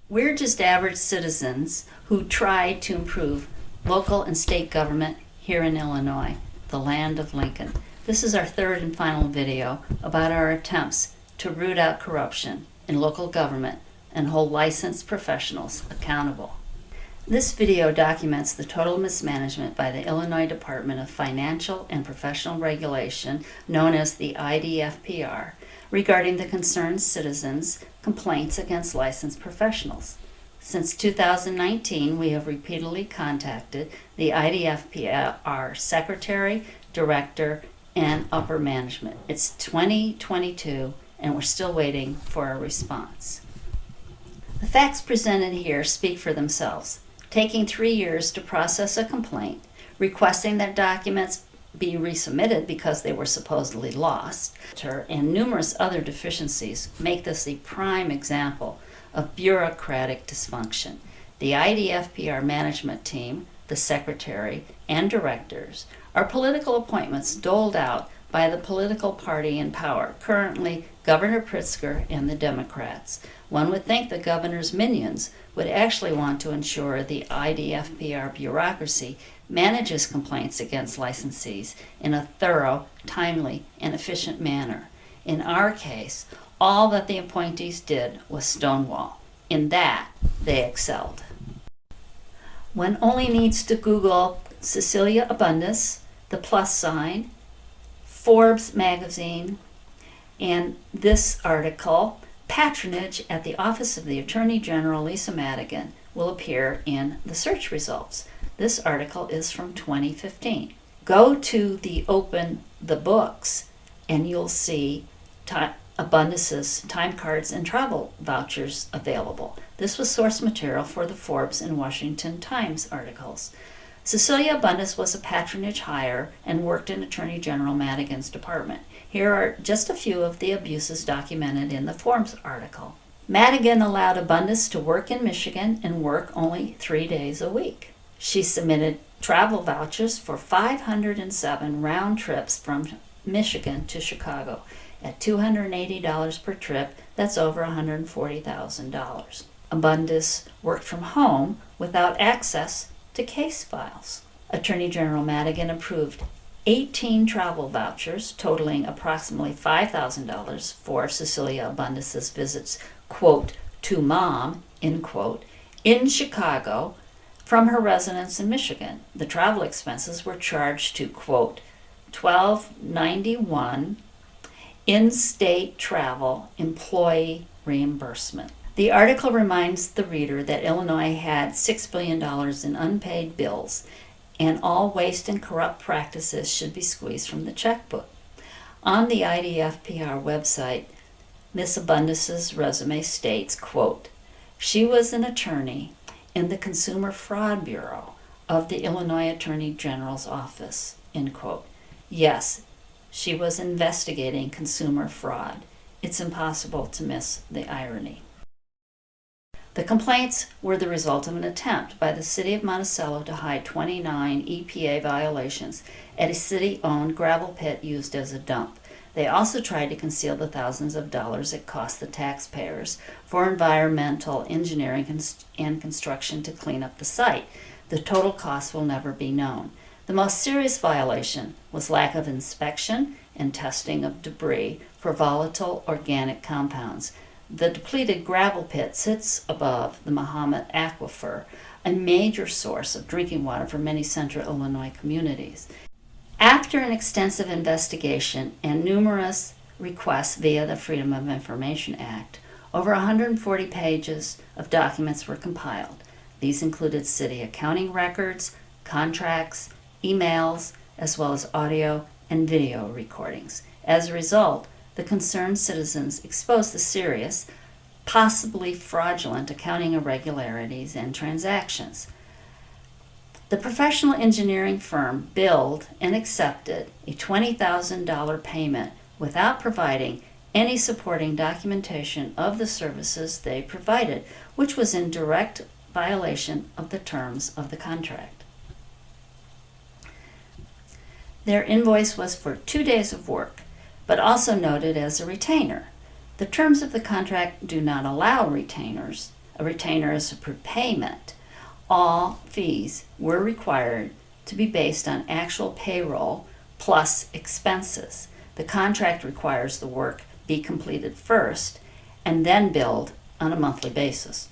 We're just average citizens who try to improve local and state government here in Illinois, the land of Lincoln. This is our third and final video about our attempts to root out corruption in local government and hold licensed professionals accountable. This video documents the total mismanagement by the Illinois Department of Financial and Professional Regulation, known as the IDFPR, regarding the concerned citizens' complaints against licensed professionals. Since 2019, we have repeatedly contacted the IDFPR Secretary, Director, and upper management. It's 2022, and we're still waiting for a response. The facts presented here speak for themselves. Taking 3 years to process a complaint, requesting that documents be resubmitted because they were supposedly lost, and numerous other deficiencies make this a prime example of bureaucratic dysfunction. The IDFPR management team, the secretary, and directors are political appointments doled out by the political party in power, currently Governor Pritzker and the Democrats. One would think the governor's minions would actually want to ensure the IDFPR bureaucracy manages complaints against licensees in a thorough, timely, and efficient manner. In our case, all that the appointees did was stonewall. In that, they excelled. One only needs to Google Cecilia Abundis, the plus sign, Forbes magazine, and this article, Patronage at the Office of the Attorney General Lisa Madigan, will appear in the search results. This article is from 2015. Go to the Open the Books and you'll see Abundis's time cards and travel vouchers available. This was source material for the Forbes and Washington Times articles. Cecilia Abundis was a patronage hire and worked in Attorney General Madigan's department. Here are just a few of the abuses documented in the Forbes article. Madigan allowed Abundis to work in Michigan and work only 3 days a week. She submitted travel vouchers for 507 round trips from Michigan to Chicago. At $280 per trip, that's over $140,000. Abundis worked from home without access to case files. Attorney General Madigan approved 18 travel vouchers totaling approximately $5,000 for Cecilia Abundis's visits, quote, to mom, end quote, in Chicago from her residence in Michigan. The travel expenses were charged to, quote, $1291 in-state travel employee reimbursement. The article reminds the reader that Illinois had $6 billion in unpaid bills, and all waste and corrupt practices should be squeezed from the checkbook. On the IDFPR website, Ms. Abundis's resume states, quote, she was an attorney in the Consumer Fraud Bureau of the Illinois Attorney General's office, end quote. Yes, she was investigating consumer fraud. It's impossible to miss the irony. The complaints were the result of an attempt by the City of Monticello to hide 29 EPA violations at a city-owned gravel pit used as a dump. They also tried to conceal the thousands of dollars it cost the taxpayers for environmental engineering and construction to clean up the site. The total cost will never be known. The most serious violation was lack of inspection and testing of debris for volatile organic compounds. The depleted gravel pit sits above the Mahomet Aquifer, a major source of drinking water for many central Illinois communities. After an extensive investigation and numerous requests via the Freedom of Information Act, over 140 pages of documents were compiled. These included city accounting records, contracts, emails, as well as audio and video recordings. As a result, the concerned citizens exposed the serious, possibly fraudulent accounting irregularities and transactions. The professional engineering firm billed and accepted a $20,000 payment without providing any supporting documentation of the services they provided, which was in direct violation of the terms of the contract. Their invoice was for 2 days of work, but also noted as a retainer. The terms of the contract do not allow retainers, a retainer is a prepayment. All fees were required to be based on actual payroll plus expenses. The contract requires the work be completed first and then billed on a monthly basis.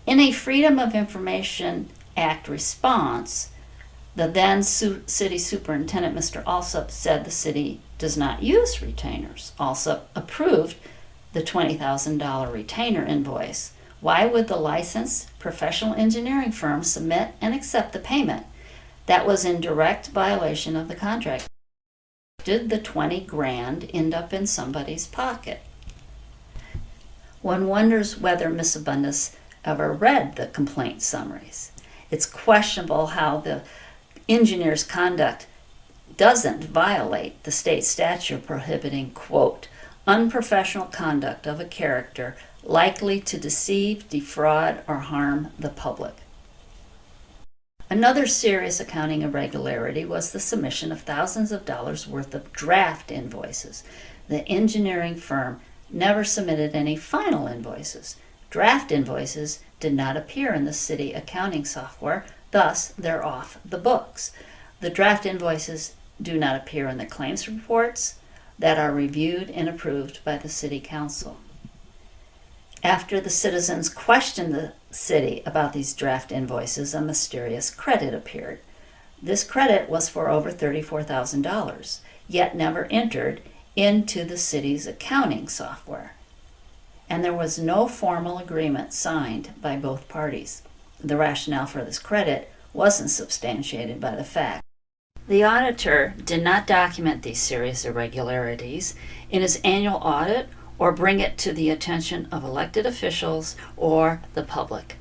In a Freedom of Information Act response, the then city superintendent, Mr. Alsup, said the city does not use retainers. Alsup approved the $20,000 retainer invoice. Why would the licensed professional engineering firm submit and accept the payment? That was in direct violation of the contract. Did the 20 grand end up in somebody's pocket? One wonders whether Ms. Abundis ever read the complaint summaries. It's questionable how the engineer's conduct doesn't violate the state statute prohibiting, quote, unprofessional conduct of a character likely to deceive, defraud, or harm the public. Another serious accounting irregularity was the submission of thousands of dollars worth of draft invoices. The engineering firm never submitted any final invoices. Draft invoices did not appear in the city accounting software, thus they're off the books. The draft invoices do not appear in the claims reports that are reviewed and approved by the city council. After the citizens questioned the city about these draft invoices, a mysterious credit appeared. This credit was for over $34,000, yet never entered into the city's accounting software. And there was no formal agreement signed by both parties. The rationale for this credit wasn't substantiated by the fact. The auditor did not document these serious irregularities in his annual audit or bring it to the attention of elected officials or the public.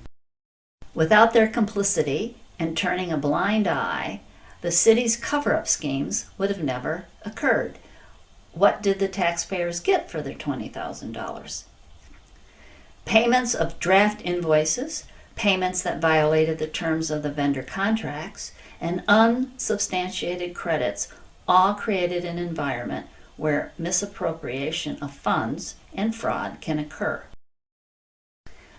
Without their complicity and turning a blind eye, the city's cover-up schemes would have never occurred. What did the taxpayers get for their $20,000? Payments of draft invoices, payments that violated the terms of the vendor contracts, and unsubstantiated credits all created an environment where misappropriation of funds and fraud can occur.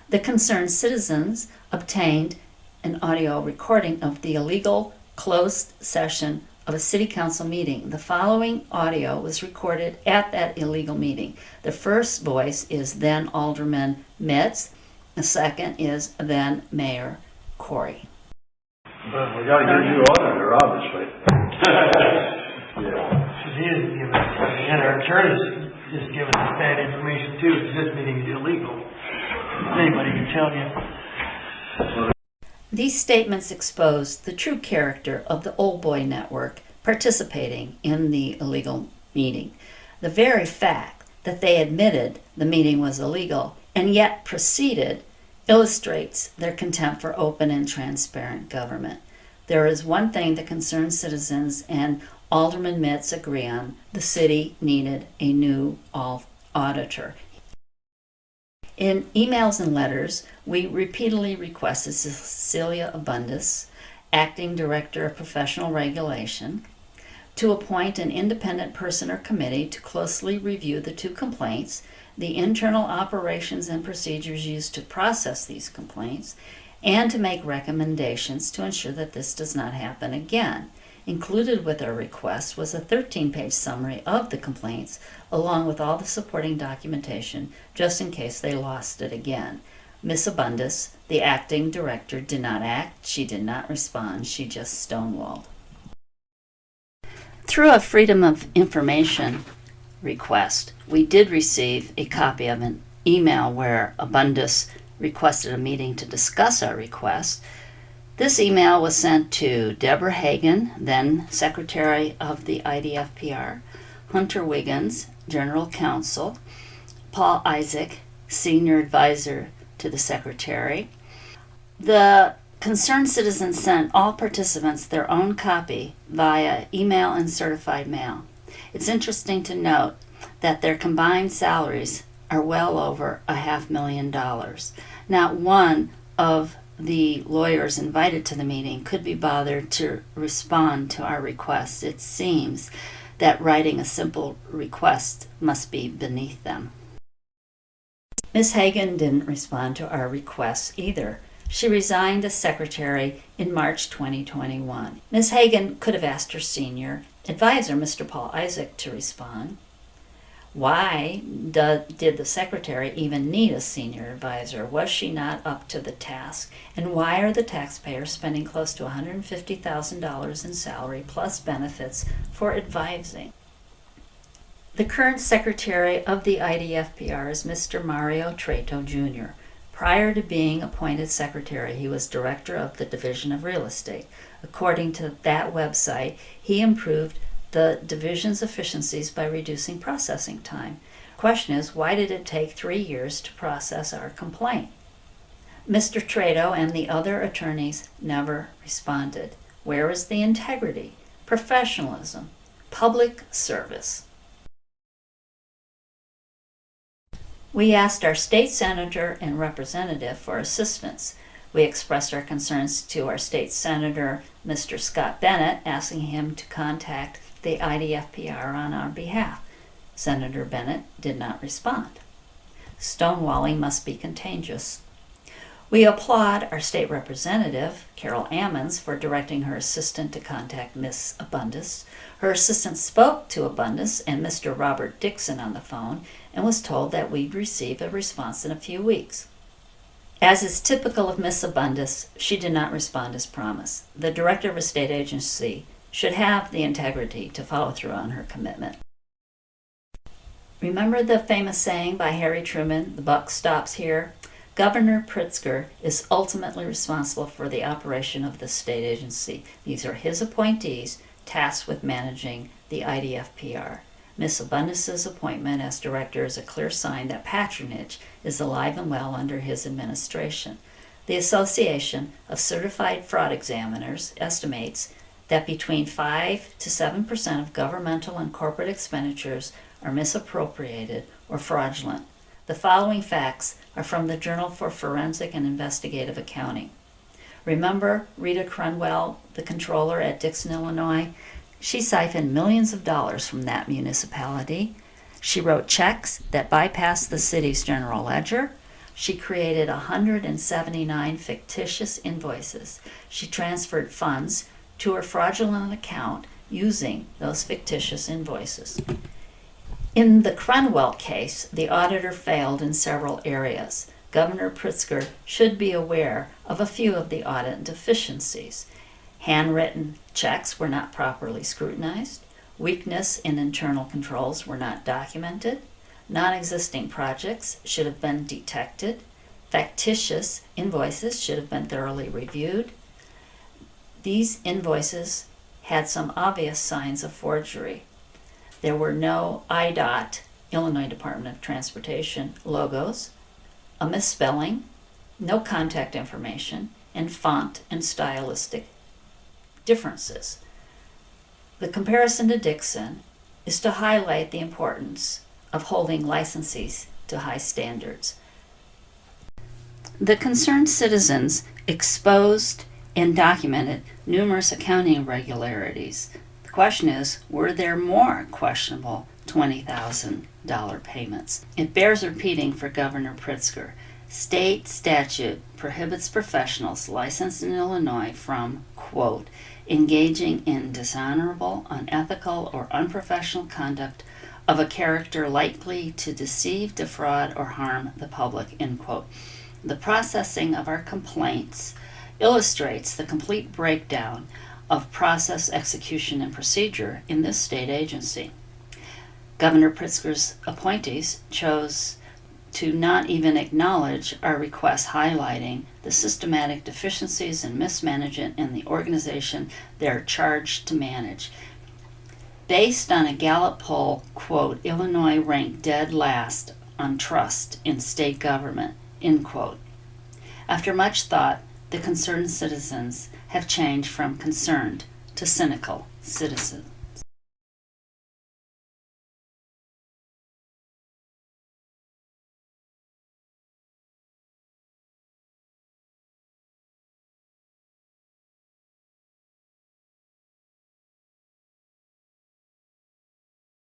The concerned citizens obtained an audio recording of the illegal closed session of a city council meeting. The following audio was recorded at that illegal meeting. The first voice is then Alderman Mitz. The second is then Mayor Corey. Well, we got to get a new auditor, obviously. Yeah. He is giving, and our attorney's just giving us bad information too, because this meeting is illegal. Anybody can tell you. These statements exposed the true character of the Old Boy Network participating in the illegal meeting. The very fact that they admitted the meeting was illegal and yet proceeded illustrates their contempt for open and transparent government. There is one thing that concerned citizens and Alderman Mitz agree on: the city needed a new auditor. In emails and letters, we repeatedly requested Cecilia Abundis, Acting Director of Professional Regulation, to appoint an independent person or committee to closely review the two complaints, the internal operations and procedures used to process these complaints, and to make recommendations to ensure that this does not happen again. Included with our request was a 13-page summary of the complaints, along with all the supporting documentation, just in case they lost it again. Ms. Abundis, the acting director, did not act. She did not respond. She just stonewalled. Through a Freedom of Information request, we did receive a copy of an email where Abundis requested a meeting to discuss our request. This email was sent to Deborah Hagan, then Secretary of the IDFPR, Hunter Wiggins, General Counsel, Paul Isaac, Senior Advisor to the Secretary. The concerned citizens sent all participants their own copy via email and certified mail. It's interesting to note that their combined salaries are well over $500,000. Not one of the lawyers invited to the meeting could be bothered to respond to our requests. It seems that writing a simple request must be beneath them. Ms. Hagan didn't respond to our requests either. She resigned as secretary in March 2021. Ms. Hagan could have asked her senior advisor, Mr. Paul Isaac, to respond. Why did the secretary even need a senior advisor? Was she not up to the task? And why are the taxpayers spending close to $150,000 in salary plus benefits for advising? The current secretary of the IDFPR is Mr. Mario Treto Jr. Prior to being appointed secretary, he was director of the Division of Real Estate. According to that website, he improved the division's efficiencies by reducing processing time. Question is, why did it take 3 years to process our complaint? Mr. Treto and the other attorneys never responded. Where is the integrity, professionalism, public service? We asked our state senator and representative for assistance. We expressed our concerns to our state senator, Mr. Scott Bennett, asking him to contact the IDFPR on our behalf. Senator Bennett did not respond. Stonewalling must be contagious. We applaud our state representative, Carol Ammons, for directing her assistant to contact Ms. Abundis. Her assistant spoke to Abundis and Mr. Robert Dixon on the phone and was told that we'd receive a response in a few weeks. As is typical of Ms. Abundis, she did not respond as promised. The director of a state agency should have the integrity to follow through on her commitment. Remember the famous saying by Harry Truman, "The buck stops here"? Governor Pritzker is ultimately responsible for the operation of the state agency. These are his appointees tasked with managing the IDFPR. Ms. Abundis' appointment as director is a clear sign that patronage is alive and well under his administration. The Association of Certified Fraud Examiners estimates that between 5 to 7% of governmental and corporate expenditures are misappropriated or fraudulent. The following facts are from the Journal for Forensic and Investigative Accounting. Remember Rita Crunwell, the controller at Dixon, Illinois? She siphoned millions of dollars from that municipality. She wrote checks that bypassed the city's general ledger. She created 179 fictitious invoices. She transferred funds to her fraudulent account using those fictitious invoices. In the Crunwell case, the auditor failed in several areas. Governor Pritzker should be aware of a few of the audit deficiencies. Handwritten checks were not properly scrutinized. Weakness in internal controls were not documented. Non-existing projects should have been detected. Factitious invoices should have been thoroughly reviewed. These invoices had some obvious signs of forgery. There were no IDOT, Illinois Department of Transportation, logos, a misspelling, no contact information, and font and stylistic differences. The comparison to Dixon is to highlight the importance of holding licensees to high standards. The concerned citizens exposed and documented numerous accounting irregularities. The question is, were there more questionable $20,000 payments? It bears repeating for Governor Pritzker. State statute prohibits professionals licensed in Illinois from, quote, engaging in dishonorable, unethical, or unprofessional conduct of a character likely to deceive, defraud, or harm the public, end quote. The processing of our complaints illustrates the complete breakdown of process, execution, and procedure in this state agency. Governor Pritzker's appointees chose to not even acknowledge our request highlighting the systematic deficiencies and mismanagement in the organization they're charged to manage. Based on a Gallup poll, quote, Illinois ranked dead last on trust in state government, end quote. After much thought, the concerned citizens have changed from concerned to cynical citizens.